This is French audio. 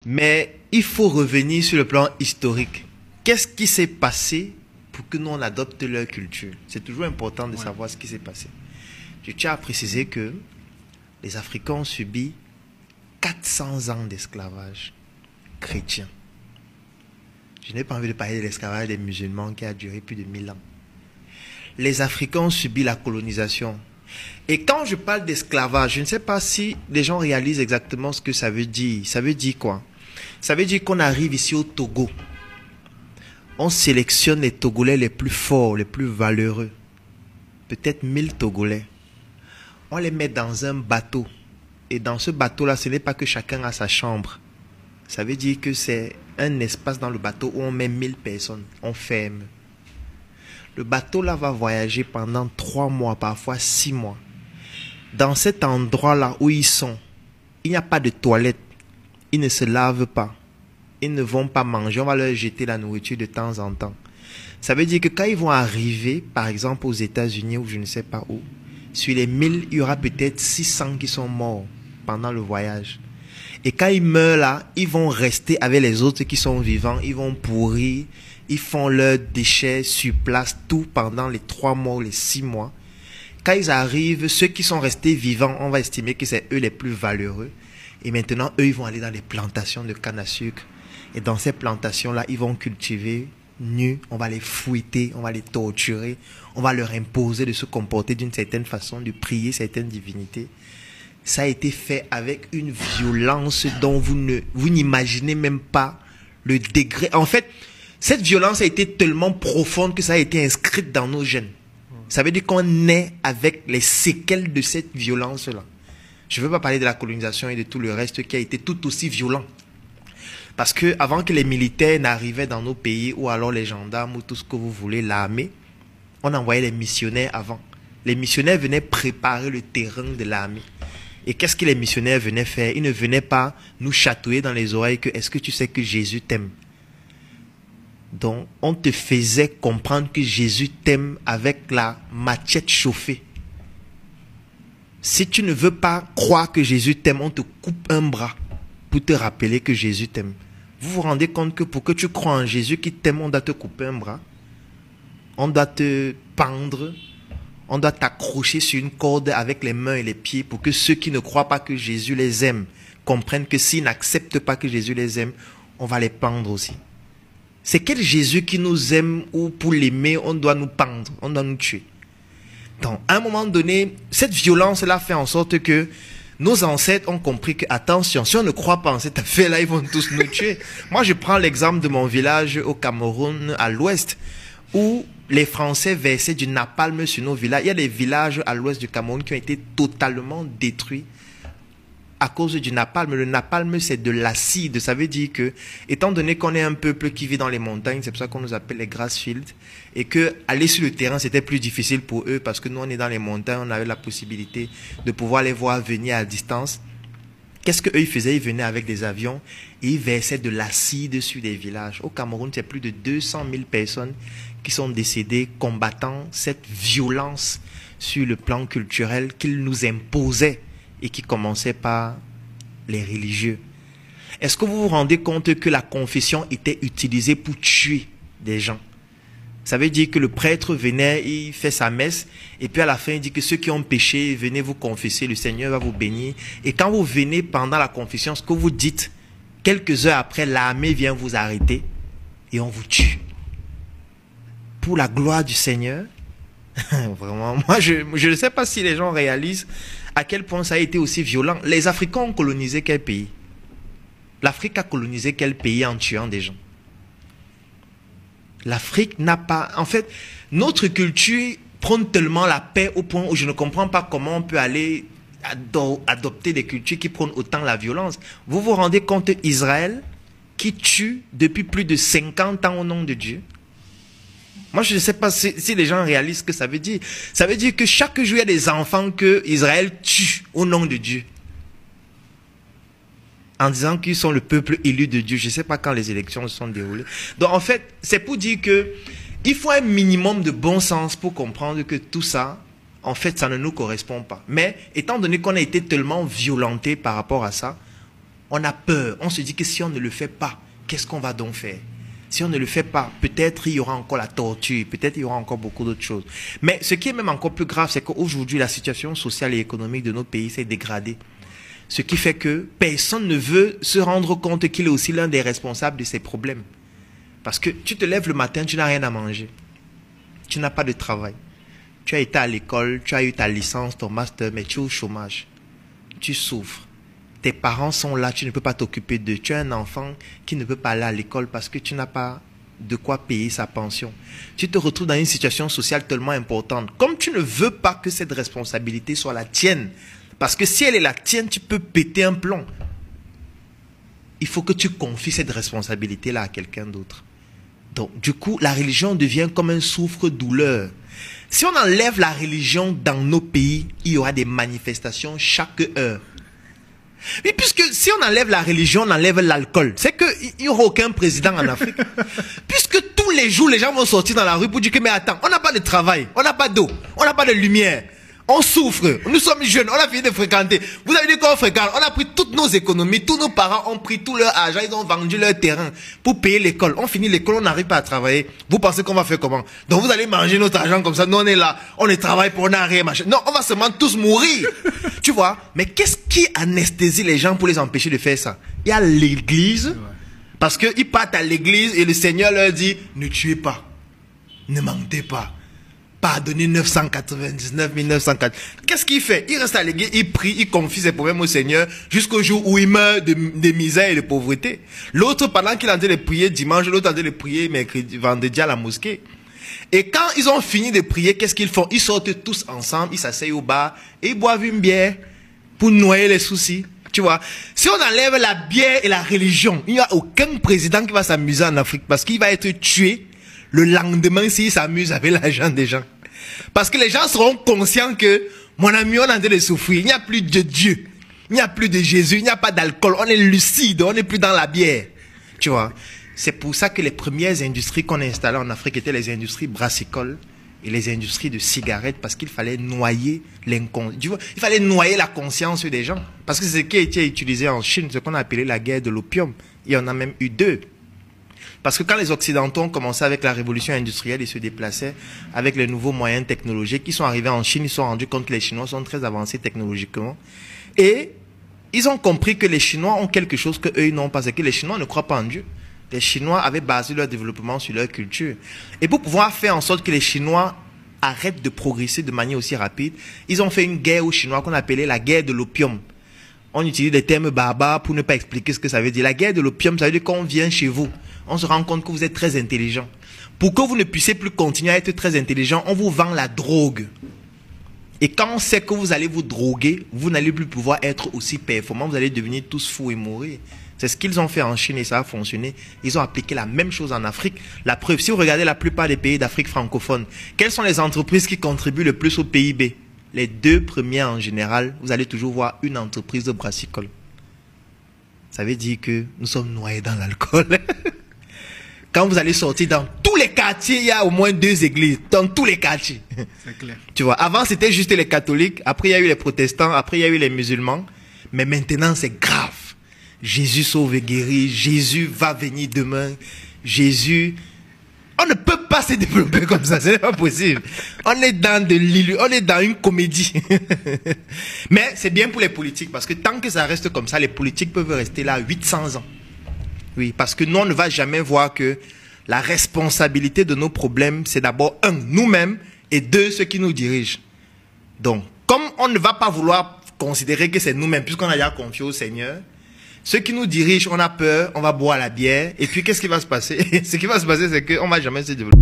Mais il faut revenir sur le plan historique. Qu'est-ce qui s'est passé pour que nous on adopte leur culture? C'est toujours important de savoir ce qui s'est passé. Je tiens à préciser que les Africains ont subi 400 ans d'esclavage chrétien. Je n'ai pas envie de parler de l'esclavage des musulmans qui a duré plus de 1000 ans. Les Africains ont subi la colonisation. Et quand je parle d'esclavage, je ne sais pas si les gens réalisent exactement ce que ça veut dire. Ça veut dire quoi? Ça veut dire qu'on arrive ici au Togo. On sélectionne les Togolais les plus forts, les plus valeureux. Peut-être 1000 Togolais. On les met dans un bateau. Et dans ce bateau-là, ce n'est pas que chacun a sa chambre. Ça veut dire que c'est un espace dans le bateau où on met 1000 personnes. On ferme. Le bateau-là va voyager pendant 3 mois, parfois 6 mois. Dans cet endroit-là où ils sont, il n'y a pas de toilette. Ils ne se lavent pas. Ils ne vont pas manger. On va leur jeter la nourriture de temps en temps. Ça veut dire que quand ils vont arriver, par exemple aux États-Unis ou je ne sais pas où, sur les 1000, il y aura peut-être 600 qui sont morts pendant le voyage. Et quand ils meurent là, ils vont rester avec les autres qui sont vivants. Ils vont pourrir. Ils font leurs déchets sur place, tout pendant les 3 mois ou les 6 mois. Quand ils arrivent, ceux qui sont restés vivants, on va estimer que c'est eux les plus valeureux. Et maintenant, eux, ils vont aller dans les plantations de canne à sucre. Et dans ces plantations-là, ils vont cultiver nus. On va les fouetter, on va les torturer. On va leur imposer de se comporter d'une certaine façon, de prier certaines divinités. Ça a été fait avec une violence dont vous n'imaginez même pas le degré. En fait, cette violence a été tellement profonde que ça a été inscrite dans nos gènes. Ça veut dire qu'on naît avec les séquelles de cette violence-là. Je ne veux pas parler de la colonisation et de tout le reste qui a été tout aussi violent. Parce que avant que les militaires n'arrivaient dans nos pays, ou alors les gendarmes, ou tout ce que vous voulez, l'armée, on envoyait les missionnaires avant. Les missionnaires venaient préparer le terrain de l'armée. Et qu'est-ce que les missionnaires venaient faire? Ils ne venaient pas nous chatouiller dans les oreilles que « Est-ce que tu sais que Jésus t'aime ?» Donc, on te faisait comprendre que Jésus t'aime avec la machette chauffée. Si tu ne veux pas croire que Jésus t'aime, on te coupe un bras pour te rappeler que Jésus t'aime. Vous vous rendez compte que pour que tu crois en Jésus qui t'aime, on doit te couper un bras, on doit te pendre, on doit t'accrocher sur une corde avec les mains et les pieds pour que ceux qui ne croient pas que Jésus les aime comprennent que s'ils n'acceptent pas que Jésus les aime, on va les pendre aussi. C'est quel Jésus qui nous aime ou pour l'aimer, on doit nous pendre, on doit nous tuer. Donc, à un moment donné, cette violence-là fait en sorte que nos ancêtres ont compris que, attention, si on ne croit pas en cette affaire-là, ils vont tous nous tuer. Moi, je prends l'exemple de mon village au Cameroun, à l'ouest, où les Français versaient du napalm sur nos villages. Il y a des villages à l'ouest du Cameroun qui ont été totalement détruits à cause du napalm. Le napalm, c'est de l'acide. Ça veut dire que, étant donné qu'on est un peuple qui vit dans les montagnes, c'est pour ça qu'on nous appelle les Grassfields, et que aller sur le terrain, c'était plus difficile pour eux, parce que nous, on est dans les montagnes, on avait la possibilité de pouvoir les voir venir à distance. Qu'est-ce qu'eux, ils faisaient? Ils venaient avec des avions, et ils versaient de l'acide sur des villages. Au Cameroun, c'est plus de 200 000 personnes qui sont décédées combattant cette violence sur le plan culturel qu'ils nous imposaient, et qui commençait par les religieux. Est-ce que vous vous rendez compte que la confession était utilisée pour tuer des gens? Ça veut dire que le prêtre venait, il fait sa messe, et puis à la fin, il dit que ceux qui ont péché, venez vous confesser, le Seigneur va vous bénir. Et quand vous venez pendant la confession, ce que vous dites, quelques heures après, l'armée vient vous arrêter, et on vous tue. Pour la gloire du Seigneur, vraiment, moi je ne sais pas si les gens réalisent à quel point ça a été aussi violent. Les Africains ont colonisé quel pays? L'Afrique a colonisé quel pays en tuant des gens? L'Afrique n'a pas... En fait, notre culture prône tellement la paix au point où je ne comprends pas comment on peut aller adopter des cultures qui prônent autant la violence. Vous vous rendez compte Israël qui tue depuis plus de 50 ans au nom de Dieu? Moi, je ne sais pas si les gens réalisent ce que ça veut dire. Ça veut dire que chaque jour, il y a des enfants que Israël tue au nom de Dieu. En disant qu'ils sont le peuple élu de Dieu. Je ne sais pas quand les élections se sont déroulées. Donc, en fait, c'est pour dire que il faut un minimum de bon sens pour comprendre que tout ça, en fait, ça ne nous correspond pas. Mais, étant donné qu'on a été tellement violentés par rapport à ça, On a peur. On se dit que si on ne le fait pas, qu'est-ce qu'on va donc faire? Si on ne le fait pas, peut-être il y aura encore la torture, peut-être il y aura encore beaucoup d'autres choses. Mais ce qui est même encore plus grave, c'est qu'aujourd'hui, la situation sociale et économique de notre pays s'est dégradée. Ce qui fait que personne ne veut se rendre compte qu'il est aussi l'un des responsables de ces problèmes. Parce que tu te lèves le matin, tu n'as rien à manger. Tu n'as pas de travail. Tu as été à l'école, tu as eu ta licence, ton master, mais tu es au chômage. Tu souffres. Tes parents sont là, tu ne peux pas t'occuper d'eux. Tu as un enfant qui ne peut pas aller à l'école parce que tu n'as pas de quoi payer sa pension. Tu te retrouves dans une situation sociale tellement importante. Comme tu ne veux pas que cette responsabilité soit la tienne, parce que si elle est la tienne, tu peux péter un plomb. Il faut que tu confies cette responsabilité-là à quelqu'un d'autre. Donc, du coup, la religion devient comme un souffre-douleur. Si on enlève la religion dans nos pays, il y aura des manifestations chaque heure. Mais puisque si on enlève la religion, on enlève l'alcool, c'est qu'il n'y aura aucun président en Afrique. Puisque tous les jours, les gens vont sortir dans la rue pour dire que, mais attends, on n'a pas de travail, on n'a pas d'eau, on n'a pas de lumière, on souffre, nous sommes jeunes, on a fini de fréquenter. Vous avez dit qu'on fréquente, on a pris toutes nos économies, tous nos parents ont pris tout leur argent, ils ont vendu leur terrain pour payer l'école. On finit l'école, on n'arrive pas à travailler. Vous pensez qu'on va faire comment? Donc vous allez manger notre argent comme ça, nous on est là, on ne travaille pour rien, machin. Non, on va seulement tous mourir. Tu vois? Mais qu'est-ce qui anesthésie les gens pour les empêcher de faire ça? Il y a l'église, parce qu'ils partent à l'église et le Seigneur leur dit, ne tuez pas, ne mentez pas. Pardonnez 999 904. Qu'est-ce qu'il fait? Il reste à l'église, il prie, il confie ses problèmes au Seigneur jusqu'au jour où il meurt de misère et de pauvreté. L'autre, pendant qu'il est en train de prier dimanche, l'autre en train de prier mercredi, vendredi à la mosquée. Et quand ils ont fini de prier, qu'est-ce qu'ils font? Ils sortent tous ensemble, ils s'asseyent au bar et ils boivent une bière pour noyer les soucis. Tu vois? Si on enlève la bière et la religion, il n'y a aucun président qui va s'amuser en Afrique parce qu'il va être tué le lendemain s'il s'amuse avec l'argent des gens. Parce que les gens seront conscients que, mon ami, on est en train de souffrir. Il n'y a plus de Dieu. Il n'y a plus de Jésus. Il n'y a pas d'alcool. On est lucide. On n'est plus dans la bière. Tu vois? C'est pour ça que les premières industries qu'on a installées en Afrique étaient les industries brassicoles et les industries de cigarettes parce qu'il fallait noyer l'inconscient. Il fallait noyer la conscience des gens. Parce que c'est ce qui a été utilisé en Chine, ce qu'on a appelé la guerre de l'opium. Il y en a même eu deux. Parce que quand les Occidentaux ont commencé avec la révolution industrielle, ils se déplaçaient avec les nouveaux moyens technologiques. Ils sont arrivés en Chine, ils se sont rendus compte que les Chinois sont très avancés technologiquement. Et ils ont compris que les Chinois ont quelque chose qu'eux, ils n'ont pas. C'est que les Chinois ne croient pas en Dieu. Les Chinois avaient basé leur développement sur leur culture. Et pour pouvoir faire en sorte que les Chinois arrêtent de progresser de manière aussi rapide, ils ont fait une guerre aux Chinois qu'on appelait la guerre de l'opium. On utilise des termes barbares pour ne pas expliquer ce que ça veut dire. La guerre de l'opium, ça veut dire qu'on vient chez vous. On se rend compte que vous êtes très intelligent. Pour que vous ne puissiez plus continuer à être très intelligent, on vous vend la drogue. Et quand on sait que vous allez vous droguer, vous n'allez plus pouvoir être aussi performant. Vous allez devenir tous fous et mourir. C'est ce qu'ils ont fait en Chine et ça a fonctionné. Ils ont appliqué la même chose en Afrique. La preuve, si vous regardez la plupart des pays d'Afrique francophone, quelles sont les entreprises qui contribuent le plus au PIB? Les deux premières en général, vous allez toujours voir une entreprise de brassicole. Ça veut dire que nous sommes noyés dans l'alcool. Quand vous allez sortir dans tous les quartiers, il y a au moins 2 églises. Dans tous les quartiers. C'est clair. Tu vois, avant c'était juste les catholiques, après il y a eu les protestants, après il y a eu les musulmans. Mais maintenant c'est grave. Jésus sauve et guérit, Jésus va venir demain, Jésus... On ne peut pas se développer comme ça, ce n'est pas possible. On est dans on est dans une comédie. Mais c'est bien pour les politiques, parce que tant que ça reste comme ça, les politiques peuvent rester là 800 ans. Oui, parce que nous, on ne va jamais voir que la responsabilité de nos problèmes, c'est d'abord, 1, nous-mêmes, et 2, ceux qui nous dirigent. Donc, comme on ne va pas vouloir considérer que c'est nous-mêmes, puisqu'on a déjà confié au Seigneur, ceux qui nous dirigent, on a peur, on va boire la bière, et puis qu'est-ce qui va se passer? Ce qui va se passer, c'est qu'on ne va jamais se développer.